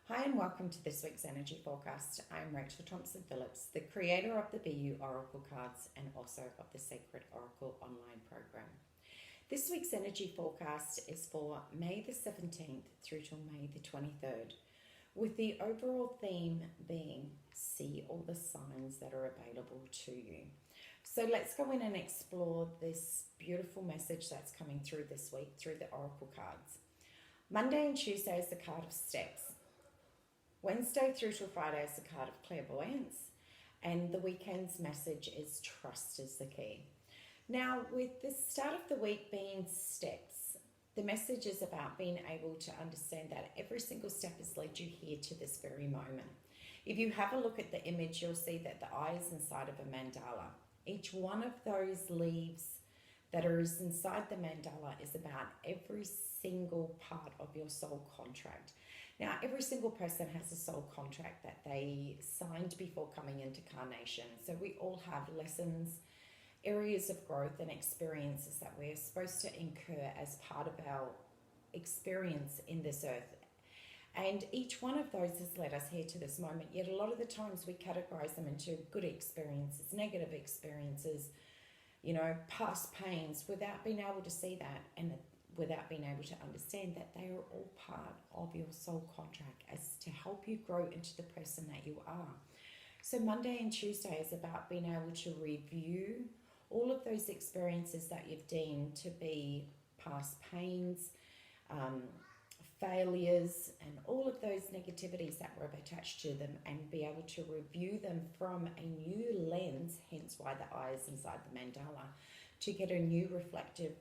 Hi and welcome to this week's energy forecast. I'm Rachel Thompson Phillips, the creator of the BEYOU Oracle Cards and also of the Sacred Oracle online program. This week's energy forecast is for May the 17th through till May the 23rd, with the overall theme being see all the signs that are available to you. So let's go in and explore this beautiful message that's coming through this week through the Oracle cards. Monday and Tuesday is the card of steps. Wednesday through to Friday is the card of clairvoyance, and the weekend's message is trust is the key. Now, with the start of the week being steps, the message is about being able to understand that every single step has led you here to this very moment. If you have a look at the image, you'll see that the eye is inside of a mandala. Each one of those leaves that is inside the mandala is about every single part of your soul contract. Now, every single person has a soul contract that they signed before coming into carnation. So we all have lessons, areas of growth and experiences that we're supposed to incur as part of our experience in this earth. And each one of those has led us here to this moment. Yet a lot of the times we categorize them into good experiences, negative experiences, past pains, without being able to see that and without being able to understand that they are all part of your soul contract as to help you grow into the person that you are. So Monday and Tuesday is about being able to review all of those experiences that you've deemed to be past pains, failures, and all of those negativities that were attached to them, and be able to review them from a new lens, hence why the eye is inside the mandala, to get a new reflective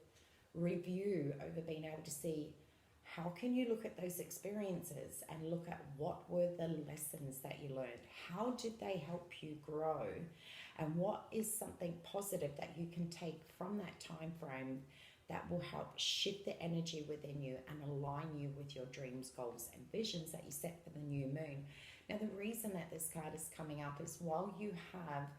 review over being able to see how can you look at those experiences and look at what were the lessons that you learned, how did they help you grow, and what is something positive that you can take from that time frame that will help shift the energy within you and align you with your dreams, goals and visions that you set for the new moon. Now, the reason that this card is coming up is while you have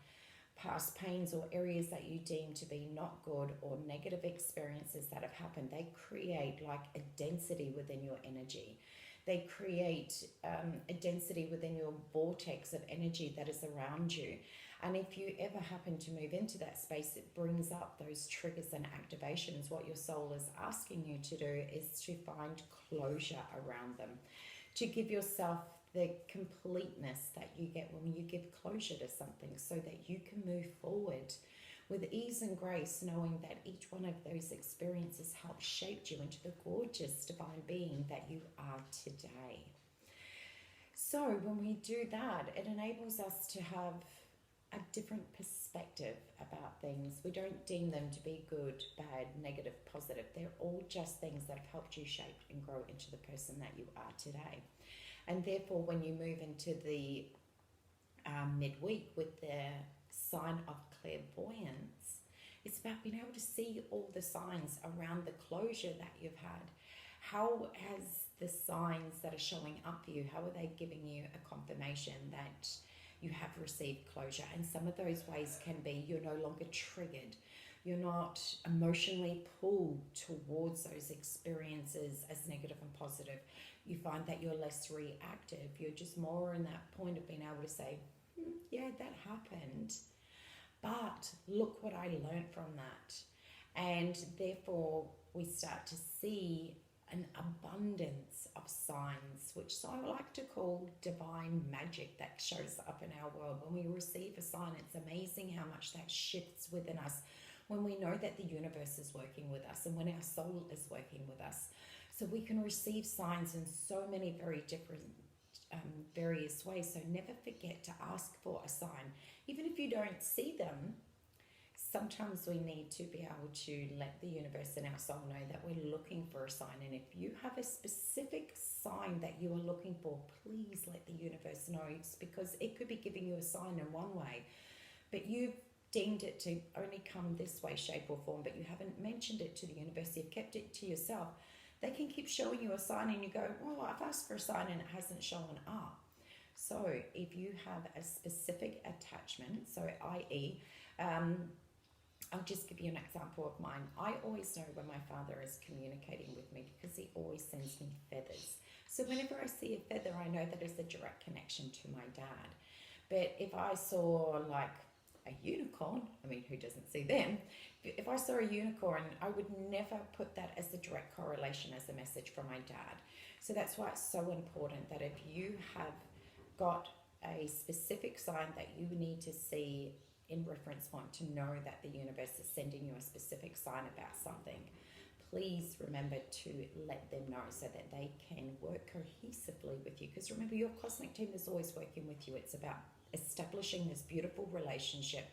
past pains or areas that you deem to be not good or negative experiences that have happened, they create like a density within your energy. They create a density within your vortex of energy that is around you. And if you ever happen to move into that space, it brings up those triggers and activations. What your soul is asking you to do is to find closure around them, to give yourself the completeness that you get when you give closure to something, so that you can move forward with ease and grace, knowing that each one of those experiences helped shape you into the gorgeous divine being that you are today. So when we do that, it enables us to have a different perspective about things. We don't deem them to be good, bad, negative, positive. They're all just things that have helped you shape and grow into the person that you are today. And therefore, when you move into the midweek with the sign of clairvoyance, it's about being able to see all the signs around the closure that you've had. How has the signs that are showing up for you, how are they giving you a confirmation that you have received closure? And some of those ways can be you're no longer triggered. You're not emotionally pulled towards those experiences as negative and positive. You find that you're less reactive. You're just more in that point of being able to say, yeah, that happened, but look what I learned from that. And therefore, we start to see an abundance of signs, which I like to call divine magic that shows up in our world. When we receive a sign, it's amazing how much that shifts within us when we know that the universe is working with us and when our soul is working with us. So we can receive signs in so many very different various ways. So never forget to ask for a sign. Even if you don't see them, sometimes we need to be able to let the universe and our soul know that we're looking for a sign. And if you have a specific sign that you are looking for, please let the universe know, because it could be giving you a sign in one way, but you've deemed it to only come this way, shape or form, but you haven't mentioned it to the universe. You've kept it to yourself. They can keep showing you a sign and you go, well, I've asked for a sign and it hasn't shown up. So if you have a specific attachment, so i.e., I'll just give you an example of mine. I always know when my father is communicating with me because he always sends me feathers. So whenever I see a feather, I know that it's a direct connection to my dad. But if I saw like a unicorn, I mean, who doesn't see them? If I saw a unicorn, I would never put that as a direct correlation as a message from my dad. So that's why it's so important that if you have got a specific sign that you need to see in reference point to know that the universe is sending you a specific sign about something, please remember to let them know so that they can work cohesively with you. Because remember, your cosmic team is always working with you. It's about establishing this beautiful relationship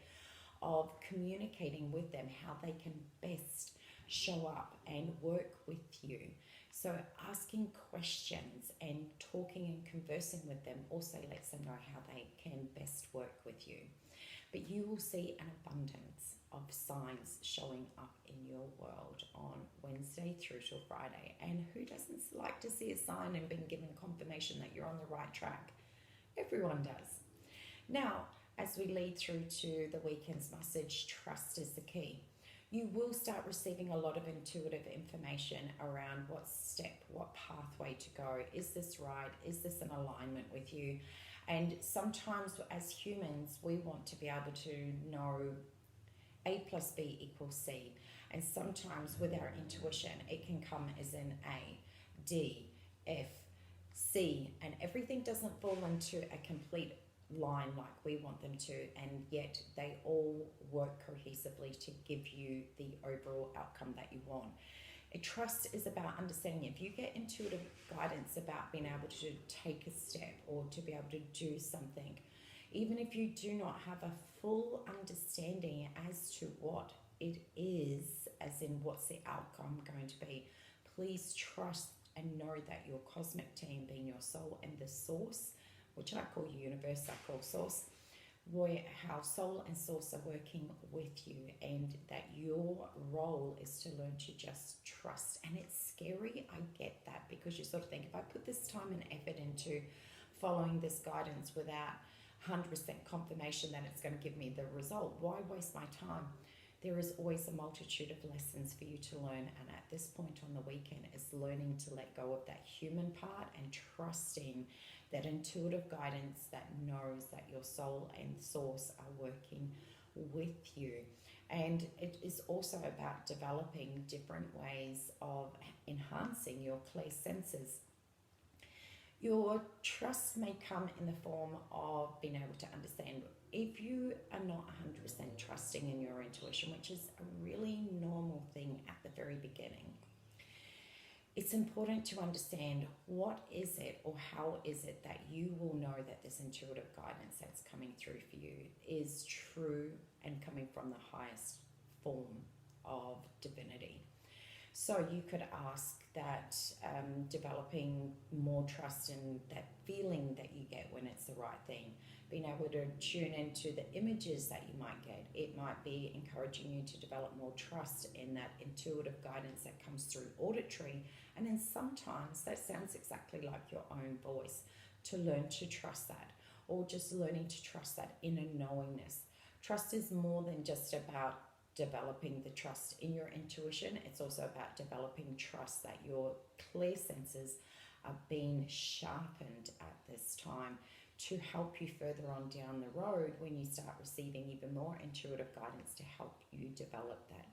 of communicating with them how they can best show up and work with you. So asking questions and talking and conversing with them also lets them know how they can best work with you. But you will see an abundance of signs showing up in your world on Wednesday through till Friday. And who doesn't like to see a sign and being given confirmation that you're on the right track? Everyone does. Now, as we lead through to the weekend's message, trust is the key. You will start receiving a lot of intuitive information around what step, what pathway to go. Is this right? Is this in alignment with you? And sometimes as humans, we want to be able to know A plus B equals C. And sometimes with our intuition, it can come as in A, D, F, C, and everything doesn't fall into a complete line like we want them to, and yet they all work cohesively to give you the overall outcome that you want. A trust is about understanding. If you get intuitive guidance about being able to take a step or to be able to do something, even if you do not have a full understanding as to what it is, as in what's the outcome going to be, please trust and know that your cosmic team, being your soul and the source, which I call universe, I call source, how soul and source are working with you, and that your role is to learn to just trust. And it's scary, I get that, because you sort of think, if I put this time and effort into following this guidance without 100% confirmation that it's going to give me the result, why waste my time? There is always a multitude of lessons for you to learn, and at this point on the weekend is learning to let go of that human part and trusting that intuitive guidance that knows that your soul and source are working with you. And it is also about developing different ways of enhancing your clair senses. Your trust may come in the form of being able to understand. If you are not 100% trusting in your intuition, which is a really normal thing at the very beginning, it's important to understand what is it or how is it that you will know that this intuitive guidance that's coming through for you is true and coming from the highest form of divinity. So you could ask that, developing more trust in that feeling that you get when it's the right thing, being able to tune into the images that you might get. It might be encouraging you to develop more trust in that intuitive guidance that comes through auditory. And then sometimes that sounds exactly like your own voice, to learn to trust that, or just learning to trust that inner knowingness. Trust is more than just about developing the trust in your intuition. It's also about developing trust that your clair senses are being sharpened at this time to help you further on down the road when you start receiving even more intuitive guidance to help you develop that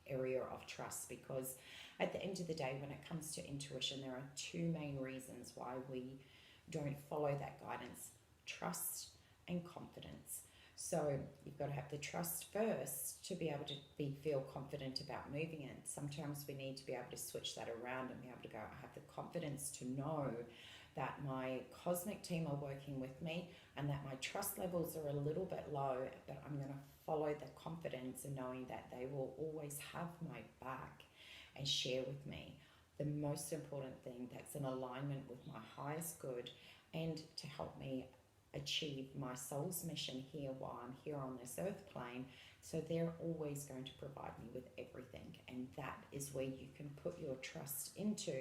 area of trust. Because at the end of the day, when it comes to intuition, there are two main reasons why we don't follow that guidance: trust and confidence. So you've got to have the trust first to be able to feel confident about moving it. Sometimes we need to be able to switch that around and be able to go, I have the confidence to know that my cosmic team are working with me and that my trust levels are a little bit low, but I'm going to follow the confidence and knowing that they will always have my back and share with me the most important thing that's in alignment with my highest good and to help me achieve my soul's mission here while I'm here on this earth plane. So they're always going to provide me with everything, and that is where you can put your trust into,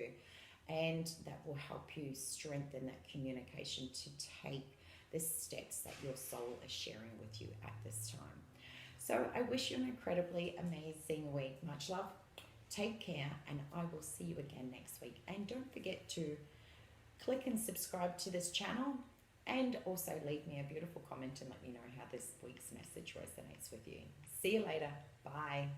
and that will help you strengthen that communication to take the steps that your soul is sharing with you at this time. So I wish you an incredibly amazing week. Much love. Take care, and I will see you again next week. And don't forget to click and subscribe to this channel, and also leave me a beautiful comment and let me know how this week's message resonates with you. See you later. Bye.